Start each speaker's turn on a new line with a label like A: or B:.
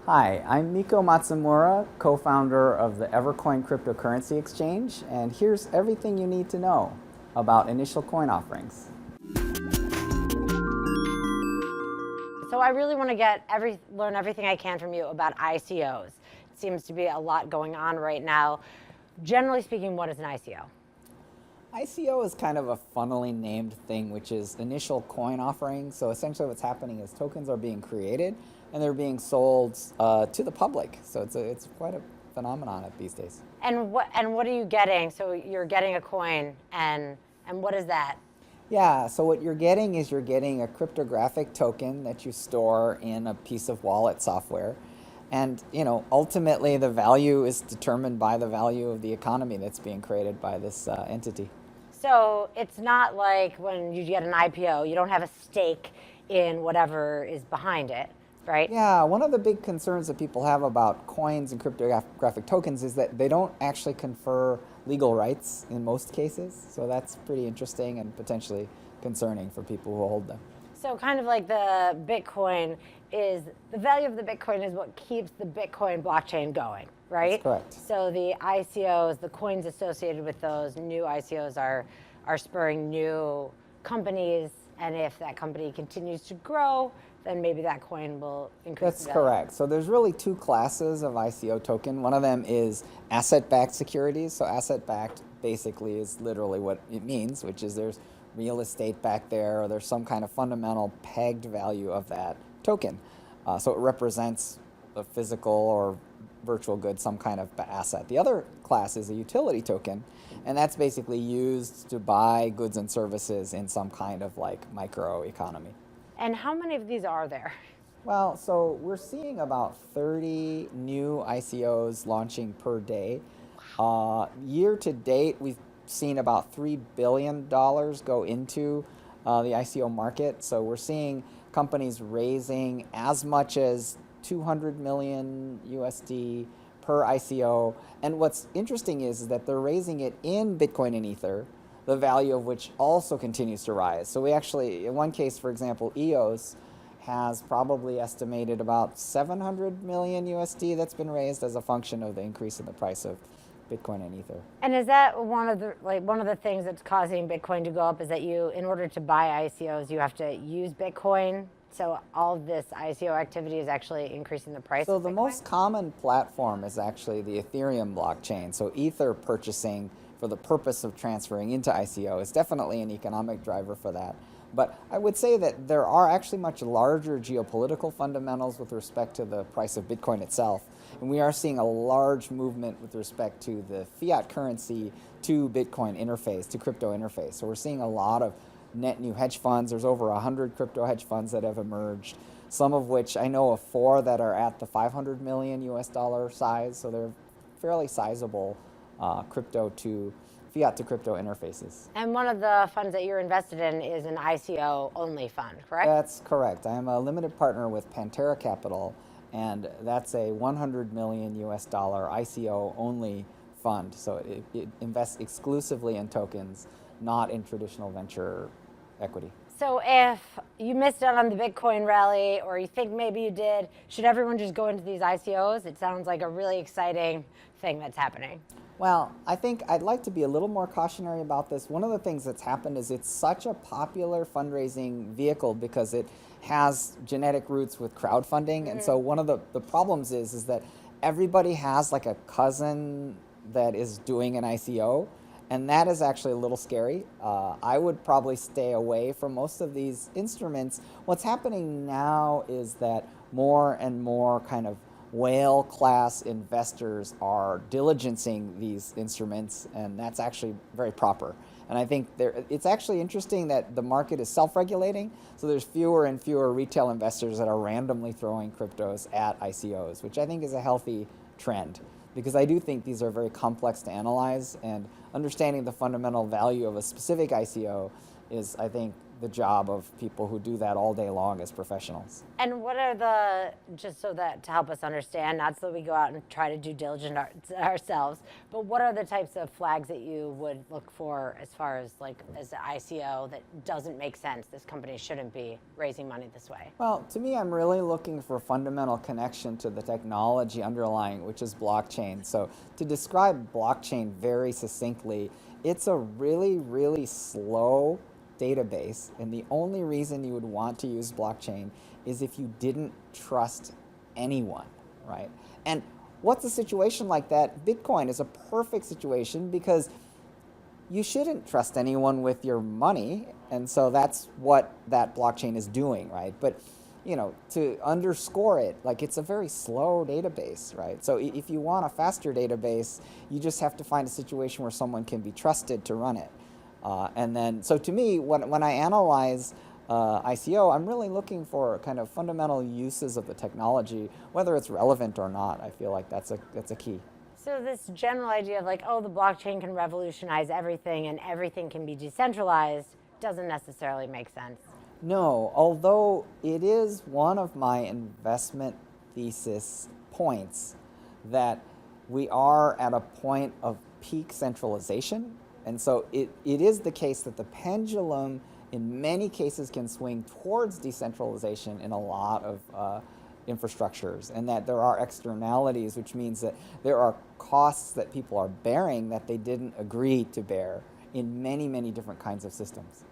A: Hi, I'm Miko Matsumura, co-founder of the Evercoin cryptocurrency exchange, and here's everything you need to know about initial coin offerings.
B: So I really want to learn everything I can from you about ICOs. It seems to be a lot going on right now. Generally speaking, what is an ICO?
A: ICO is kind of a funnily named thing, which is initial coin offering. So essentially what's happening is tokens are being created and they're being sold to the public. So it's quite a phenomenon these days.
B: And what are you getting? So you're getting a coin, and what is that?
A: Yeah, so what you're getting is you're getting a cryptographic token that you store in a piece of wallet software. And, ultimately the value is determined by the value of the economy that's being created by this entity.
B: So it's not like when you get an IPO, you don't have a stake in whatever is behind it, right?
A: Yeah, one of the big concerns that people have about coins and cryptographic tokens is that they don't actually confer legal rights in most cases. So that's pretty interesting and potentially concerning for people who hold them.
B: So kind of like the Bitcoin is the value of the Bitcoin is what keeps the Bitcoin blockchain going, right?
A: That's correct.
B: So the ICOs, the coins associated with those new ICOs are spurring new companies, and if that company continues to grow, then maybe that coin will increase
A: That's
B: in value.
A: correct. So there's really two classes of ICO token. One of them is asset-backed securities. So asset-backed basically is literally what it means, which is there's real estate back there, or there's some kind of fundamental pegged value of that token. So it represents a physical or virtual good, some kind of asset. The other class is a utility token, and that's basically used to buy goods and services in some kind of like micro economy.
B: And how many of these are there?
A: Well, so we're seeing about 30 new ICOs launching per day. Year to date, we've seen about $3 billion go into the ICO market. So we're seeing companies raising as much as 200 million USD per ICO. And what's interesting is that they're raising it in Bitcoin and Ether, the value of which also continues to rise. So we actually, in one case, for example, EOS has probably estimated about 700 million USD that's been raised as a function of the increase in the price of Bitcoin and Ether.
B: And is that one of the things that's causing Bitcoin to go up is that in order to buy ICOs, you have to use Bitcoin. So all of this ICO activity is actually increasing the price
A: So
B: of
A: the
B: Bitcoin?
A: most common platform is actually the Ethereum blockchain. So Ether purchasing for the purpose of transferring into ICO is definitely an economic driver for that. But I would say that there are actually much larger geopolitical fundamentals with respect to the price of Bitcoin itself. And we are seeing a large movement with respect to the fiat currency to Bitcoin interface, to crypto interface. So we're seeing a lot of net new hedge funds. There's over 100 crypto hedge funds that have emerged, some of which I know of 4 that are at the 500 million US dollar size. So they're fairly sizable crypto to fiat to crypto interfaces.
B: And one of the funds that you're invested in is an ICO only fund, correct?
A: That's correct. I am a limited partner with Pantera Capital, and that's a 100 million US dollar ICO only fund. So it invests exclusively in tokens, not in traditional venture equity.
B: So if you missed out on the Bitcoin rally, or you think maybe you did, should everyone just go into these ICOs? It sounds like a really exciting thing that's happening.
A: Well, I think I'd like to be a little more cautionary about this. One of the things that's happened is it's such a popular fundraising vehicle because it has genetic roots with crowdfunding. And so one of the problems is that everybody has like a cousin that is doing an ICO, and that is actually a little scary. I would probably stay away from most of these instruments. What's happening now is that more and more kind of whale class investors are diligencing these instruments, and that's actually very proper. And I think it's actually interesting that the market is self-regulating, so there's fewer and fewer retail investors that are randomly throwing cryptos at ICOs, which I think is a healthy trend, because I do think these are very complex to analyze, and understanding the fundamental value of a specific ICO is, I think, the job of people who do that all day long as professionals.
B: And what are the, just so that to help us understand, not so that we go out and try to do diligence ourselves, but what are the types of flags that you would look for as far as like as an ICO that doesn't make sense? This company shouldn't be raising money this way.
A: Well, to me, I'm really looking for fundamental connection to the technology underlying, which is blockchain. So to describe blockchain very succinctly, it's a really, really slow database, and the only reason you would want to use blockchain is if you didn't trust anyone, right? And what's a situation like that? Bitcoin is a perfect situation because you shouldn't trust anyone with your money, and so that's what that blockchain is doing, right? But you know, to underscore it, like it's a very slow database, right? So if you want a faster database, you just have to find a situation where someone can be trusted to run it. And then, so to me, when I analyze ICO, I'm really looking for kind of fundamental uses of the technology, whether it's relevant or not. I feel like that's a key.
B: So this general idea of like, oh, the blockchain can revolutionize everything and everything can be decentralized doesn't necessarily make sense.
A: No, although it is one of my investment thesis points that we are at a point of peak centralization. And so it is the case that the pendulum in many cases can swing towards decentralization in a lot of infrastructures, and that there are externalities, which means that there are costs that people are bearing that they didn't agree to bear in many, many different kinds of systems.